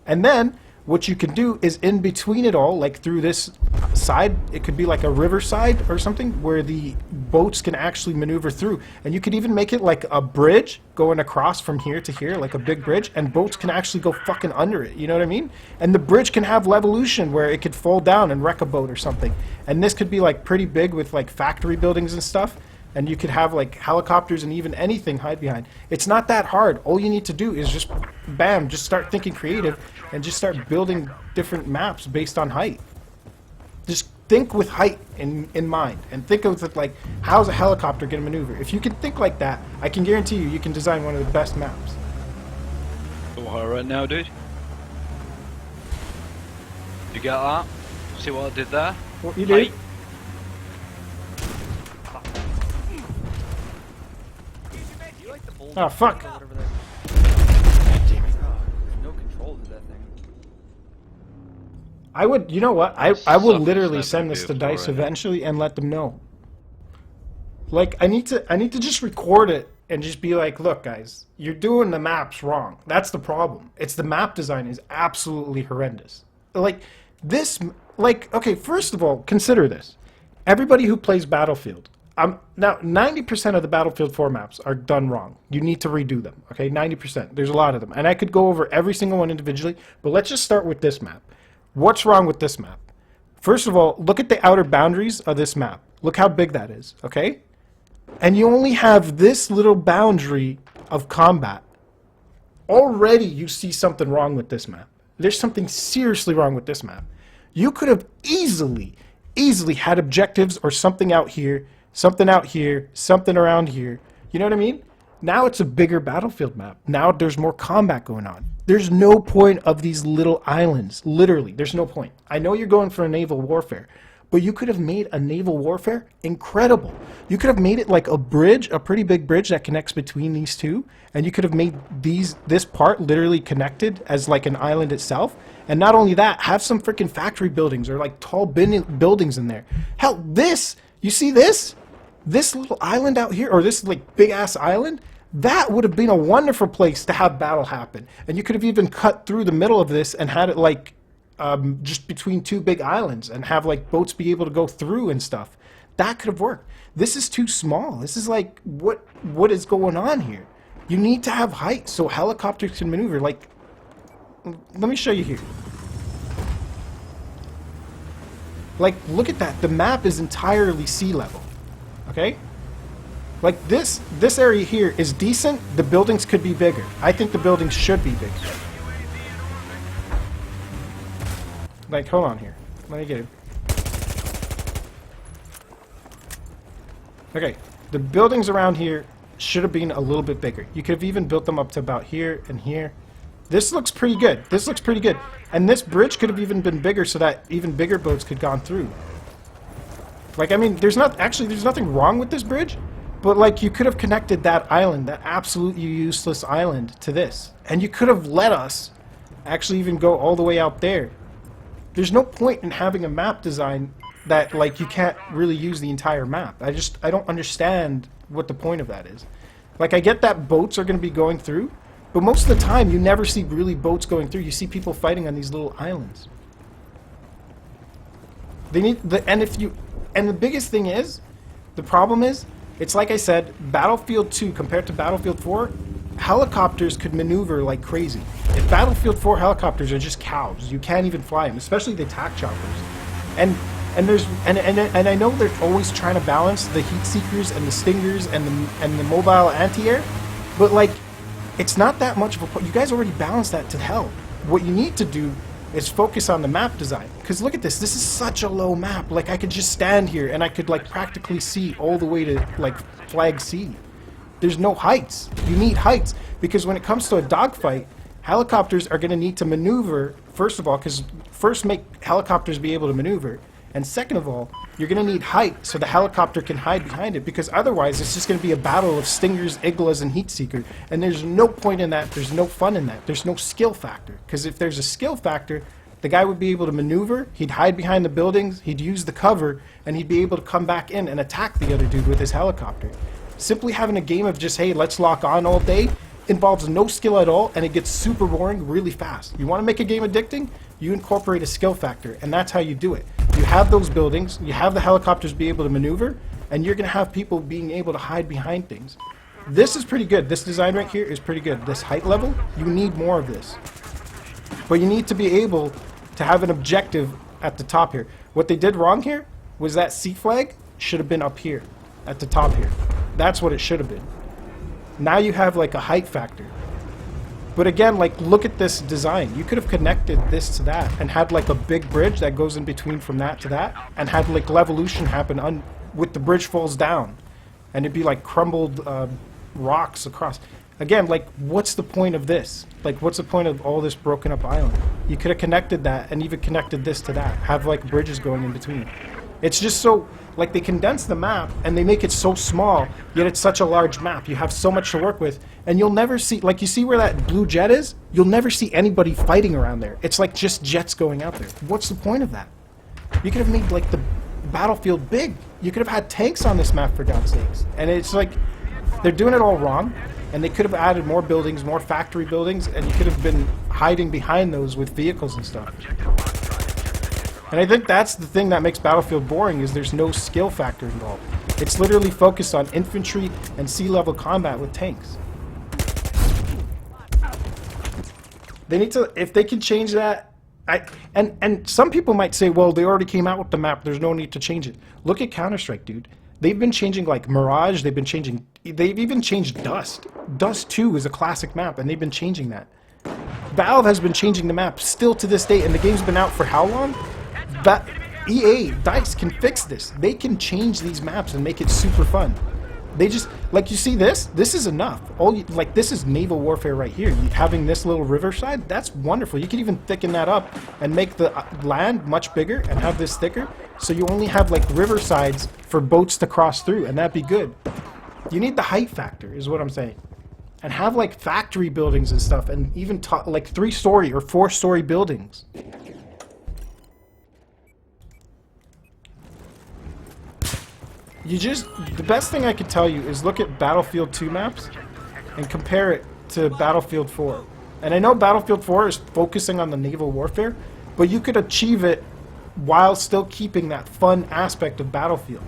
And then what you can do is in between it all, like through this side, it could be like a riverside or something where the boats can actually maneuver through. And you could even make it like a bridge going across from here to here, like a big bridge, and boats can actually go fucking under it, you know what I mean? And the bridge can have levolution where it could fall down and wreck a boat or something. And this could be like pretty big with like factory buildings and stuff. And you could have like helicopters and even anything hide behind. It's not that hard. All you need to do is just, bam, just start thinking creative and just start building different maps based on height. Just think with height in mind and think of it like, how's a helicopter going to maneuver? If you can think like that, I can guarantee you can design one of the best maps. All right now, dude. You get that? See what I did there? What you did? Oh, fuck. No control to that thing. I would, you know what? I will literally Sucks, send this to DICE already. eventually and let them know. Like, I need to just record it and just be like, look, guys, you're doing the maps wrong. That's the problem. It's the map design is absolutely horrendous. Like, this, like, okay, first of all, consider this. Everybody who plays Battlefield, now 90% of the Battlefield 4 maps are done wrong. You need to redo them, okay? 90%. There's a lot of them. And I could go over every single one individually, but let's just start with this map. What's wrong with this map? First of all, look at the outer boundaries of this map. Look how big that is, okay? And you only have this little boundary of combat. Already you see something wrong with this map. There's something seriously wrong with this map. You could have easily had objectives or something out here, something out here, something around here. You know what I mean? Now it's a bigger Battlefield map. Now there's more combat going on. There's no point of these little islands. Literally, there's no point. I know you're going for a naval warfare, but you could have made a naval warfare incredible. You could have made it like a bridge, a pretty big bridge that connects between these two, and you could have made this part literally connected as like an island itself. And not only that, have some freaking factory buildings or like tall buildings in there. Hell, you see this? This little island out here, or this like big ass island, that would have been a wonderful place to have battle happen. And you could have even cut through the middle of this and had it like just between two big islands and have like boats be able to go through and stuff. That could have worked. This is too small. This is like, what is going on here? You need to have height so helicopters can maneuver. Like, let me show you here. Like, look at that. The map is entirely sea level. Okay? Like, this area here is decent. The buildings could be bigger. I think the buildings should be bigger. Like, hold on here. Let me get it. Okay. The buildings around here should have been a little bit bigger. You could have even built them up to about here and here. This looks pretty good. This looks pretty good. And this bridge could have even been bigger so that even bigger boats could have gone through. Like, I mean, there's nothing wrong with this bridge, but like you could have connected that island, that absolutely useless island, to this. And you could have let us actually even go all the way out there. There's no point in having a map design that like you can't really use the entire map. I don't understand what the point of that is. Like, I get that boats are going to be going through, but most of the time you never see really boats going through. You see people fighting on these little islands. And the biggest thing is, the problem is, it's like I said, Battlefield 2 compared to Battlefield 4, helicopters could maneuver like crazy. If Battlefield 4 helicopters are just cows, you can't even fly them, especially the attack choppers. And I know they're always trying to balance the heat seekers and the stingers and the mobile anti-air, but like, it's not that much of a point. You guys already balanced that to hell. What you need to do is focus on the map design. Because look at this. This is such a low map. Like, I could just stand here and I could like practically see all the way to like Flag C. There's no heights. You need heights. Because when it comes to a dogfight, helicopters are going to need to maneuver, first of all, because first make helicopters be able to maneuver. And second of all, you're going to need height so the helicopter can hide behind it, because otherwise it's just going to be a battle of Stingers, Iglas, and Heat Seeker. And there's no point in that. There's no fun in that. There's no skill factor. Because if there's a skill factor, the guy would be able to maneuver, he'd hide behind the buildings, he'd use the cover, and he'd be able to come back in and attack the other dude with his helicopter. Simply having a game of just, hey, let's lock on all day, involves no skill at all, and it gets super boring really fast. You want to make a game addicting? You incorporate a skill factor, and that's how you do it. You have those buildings, you have the helicopters be able to maneuver, and you're going to have people being able to hide behind things. This is pretty good. This design right here is pretty good. This height level, you need more of this. But you need to be able to have an objective at the top here. What they did wrong here was that C flag should have been up here, at the top here. That's what it should have been. Now you have like a height factor. But again, like, look at this design. You could have connected this to that and had like a big bridge that goes in between from that to that, and had like levolution happen with the bridge falls down, and it'd be like crumbled rocks across. Again, like, what's the point of this? Like, what's the point of all this broken up island? You could have connected that and even connected this to that. Have like bridges going in between. It's just so, like, they condense the map and they make it so small, yet it's such a large map. You have so much to work with, and you'll never see, like, you see where that blue jet is? You'll never see anybody fighting around there. It's like just jets going out there. What's the point of that? You could have made, like, the battlefield big. You could have had tanks on this map, for God's sakes. And it's like, they're doing it all wrong, and they could have added more buildings, more factory buildings, and you could have been hiding behind those with vehicles and stuff. And I think that's the thing that makes Battlefield boring, is there's no skill factor involved. It's literally focused on infantry and sea-level combat with tanks. They need to, if they can change that, and some people might say, well, they already came out with the map, there's no need to change it. Look at Counter-Strike, dude. They've been changing, like, Mirage, they've even changed Dust. Dust 2 is a classic map, and they've been changing that. Valve has been changing the map still to this day, and the game's been out for how long? But EA, DICE can fix this. They can change these maps and make it super fun. They just, like, you see this? This is enough. Like, this is naval warfare right here. Having this little riverside, that's wonderful. You can even thicken that up and make the land much bigger and have this thicker. So you only have, like, riversides for boats to cross through, and that'd be good. You need the height factor, is what I'm saying. And have, like, factory buildings and stuff, and even, like, 3-story or 4-story buildings. The best thing I could tell you is look at Battlefield 2 maps and compare it to Battlefield 4. And I know Battlefield 4 is focusing on the naval warfare, but you could achieve it while still keeping that fun aspect of Battlefield.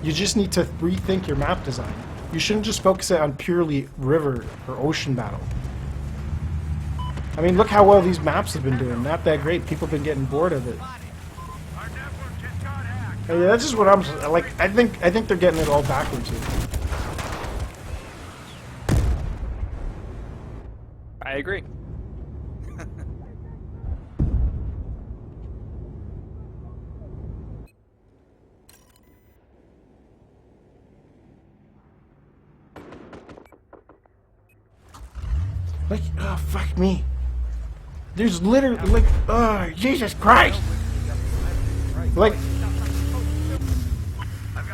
You just need to rethink your map design. You shouldn't just focus it on purely river or ocean battle. I mean, look how well these maps have been doing. Not that great. People have been getting bored of it. Yeah, that's just what I'm like. I think they're getting it all backwards here. I agree. Like, oh, fuck me. There's literally, like, oh, Jesus Christ. Like,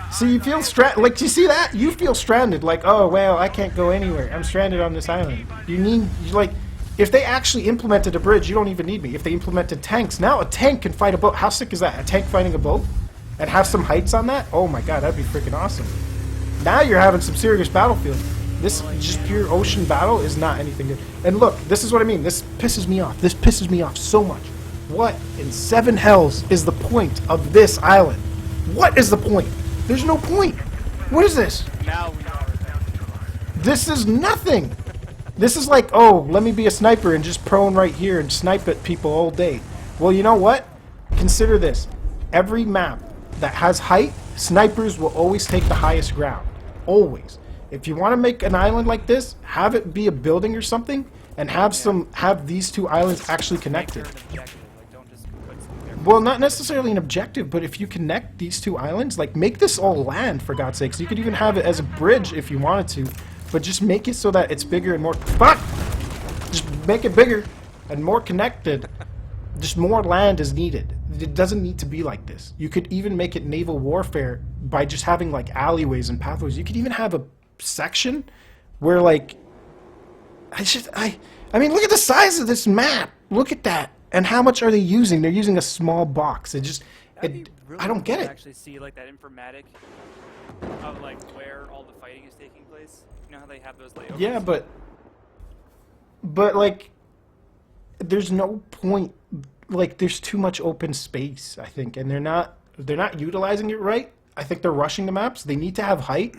so you feel like, do you see that? You feel stranded, like, oh, well, I can't go anywhere. I'm stranded on this island. Like, if they actually implemented a bridge, you don't even need me. If they implemented tanks, now a tank can fight a boat. How sick is that? A tank fighting a boat? And have some heights on that? Oh my god, that'd be freaking awesome. Now you're having some serious Battlefield. This just pure ocean battle is not anything good. And look, this is what I mean. This pisses me off. This pisses me off so much. What in 7 hells is the point of this island? What is the point? There's no point. What is this? Now we are. This is nothing. This is like, oh, let me be a sniper and just prone right here and snipe at people all day. Well, you know what? Consider this. Every map that has height, snipers will always take the highest ground. Always. If you want to make an island like this, have it be a building or something, and have these two islands actually connected. Well, not necessarily an objective, but if you connect these two islands, like, make this all land, for God's sakes. You could even have it as a bridge if you wanted to, but just make it so that it's bigger and more... Fuck! Just make it bigger and more connected. Just more land is needed. It doesn't need to be like this. You could even make it naval warfare by just having, like, alleyways and pathways. You could even have a section where, like... I mean, look at the size of this map! Look at that! And how much are they using? They're using a small box. It just... Really I don't get cool it. to actually see, like, that informatic of, like, where all the fighting is taking place. You know how they have those layovers? Yeah, but But like, there's no point. Like, there's too much open space, I think, and they're not utilizing it right. I think they're rushing the maps. They need to have height.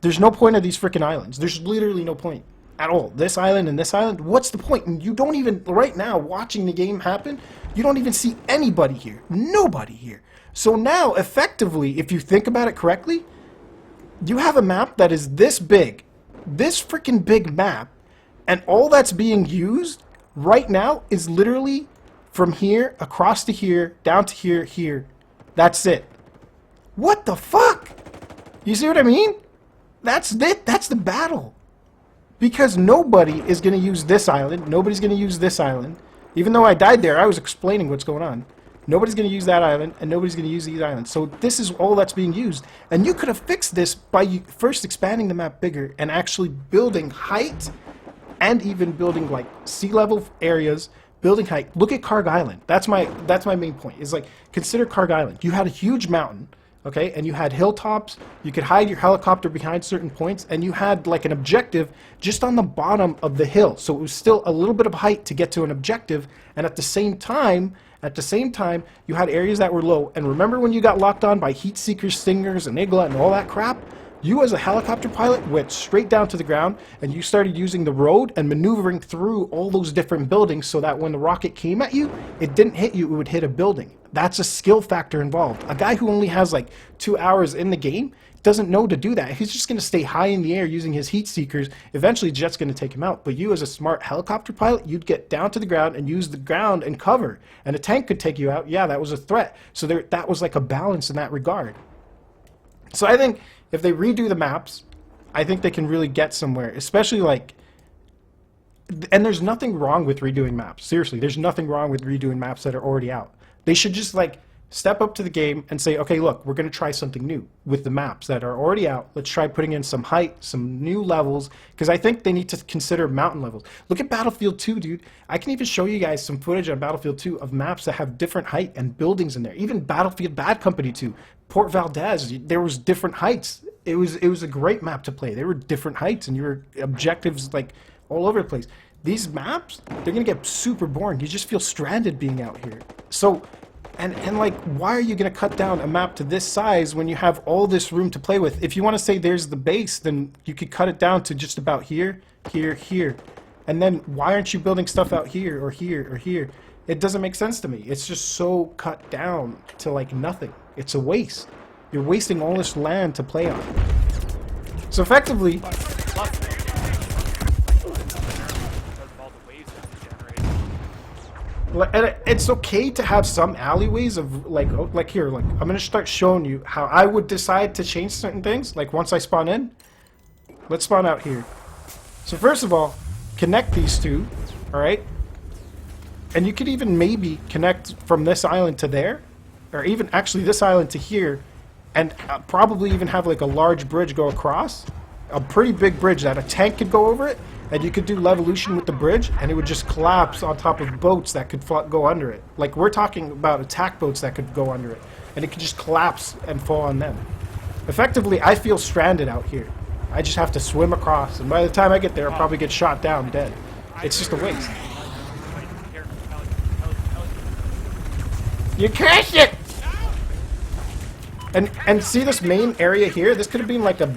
There's no point of these freaking islands. There's literally no point at all. This island and this island, what's the point? And you don't even, right now, watching the game happen, you don't even see anybody here. Nobody here. So now, effectively, if you think about it correctly, you have a map that is this big, this freaking big map, and all that's being used right now is literally from here, across to here, down to here, here. That's it. What the fuck? You see what I mean? That's it. That's the battle. Because nobody is going to use this island. Nobody's going to use this island. Even though I died there, I was explaining what's going on. Nobody's going to use that island, and nobody's going to use these islands. So this is all that's being used. And you could have fixed this by first expanding the map bigger and actually building height and even building like sea level areas, building height. Look at Karg Island. That's my main point. Is like, consider Karg Island. You had a huge mountain. Okay, and you had hilltops, you could hide your helicopter behind certain points, and you had like an objective just on the bottom of the hill. So it was still a little bit of height to get to an objective, and at the same time, you had areas that were low. And remember when you got locked on by heat seekers, stingers, and Igla, and all that crap? You as a helicopter pilot went straight down to the ground, and you started using the road and maneuvering through all those different buildings so that when the rocket came at you, it didn't hit you, it would hit a building. That's a skill factor involved. A guy who only has like 2 hours in the game doesn't know to do that. He's just going to stay high in the air using his heat seekers. Eventually, jet's going to take him out. But you as a smart helicopter pilot, you'd get down to the ground and use the ground and cover. And a tank could take you out. Yeah, that was a threat. So that was like a balance in that regard. So I think if they redo the maps, I think they can really get somewhere. Especially like... And there's nothing wrong with redoing maps. Seriously, there's nothing wrong with redoing maps that are already out. They should just like step up to the game and say, okay, look, we're going to try something new with the maps that are already out. Let's try putting in some height, some new levels, because I think they need to consider mountain levels. Look at Battlefield 2, dude. I can even show you guys some footage on Battlefield 2 of maps that have different height and buildings in there. Even Battlefield Bad Company 2, Port Valdez, there was different heights. It was a great map to play. There were different heights and your objectives like all over the place. These maps, they're going to get super boring. You just feel stranded being out here. So, and like, why are you going to cut down a map to this size when you have all this room to play with? If you want to say there's the base, then you could cut it down to just about here, here, here. And then why aren't you building stuff out here or here or here? It doesn't make sense to me. It's just so cut down to like nothing. It's a waste. You're wasting all this land to play on. So effectively... And it's okay to have some alleyways of like here, like I'm gonna start showing you how I would decide to change certain things. Like once I spawn in, let's spawn out here. So first of all, connect these two, all right? And you could even maybe connect from this island to there, or even actually this island to here, and probably even have like a large bridge go across, a pretty big bridge that a tank could go over it. And you could do levolution with the bridge, and it would just collapse on top of boats that could go under it. Like, we're talking about attack boats that could go under it. And it could just collapse and fall on them. Effectively, I feel stranded out here. I just have to swim across, and by the time I get there, I'll probably get shot down dead. It's just a waste. You crashed it! And see this main area here? This could have been like a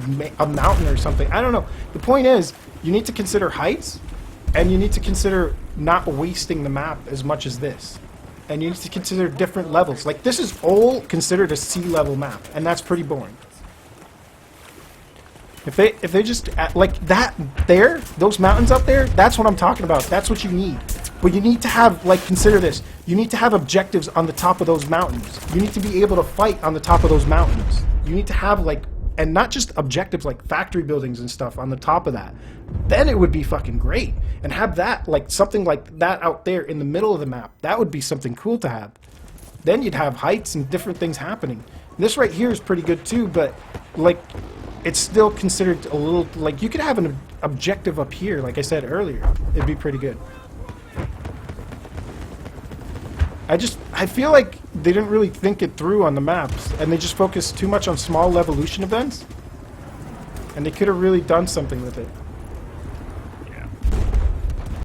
mountain or something. I don't know. The point is, you need to consider heights, and you need to consider not wasting the map as much as this. And you need to consider different levels. Like, this is all considered a sea level map, and that's pretty boring. If they just, like that there, those mountains up there, that's what I'm talking about. That's what you need. But you need to have, like, consider this. You need to have objectives on the top of those mountains. You need to be able to fight on the top of those mountains. You need to have, like, and not just objectives like factory buildings and stuff on the top of that. Then it would be fucking great. And have that, like, something like that out there in the middle of the map. That would be something cool to have. Then you'd have heights and different things happening. This right here is pretty good too, but, like, it's still considered a little, like, you could have an objective up here, like I said earlier. It'd be pretty good. I feel like they didn't really think it through on the maps, and they just focused too much on small levolution events, and they could have really done something with it.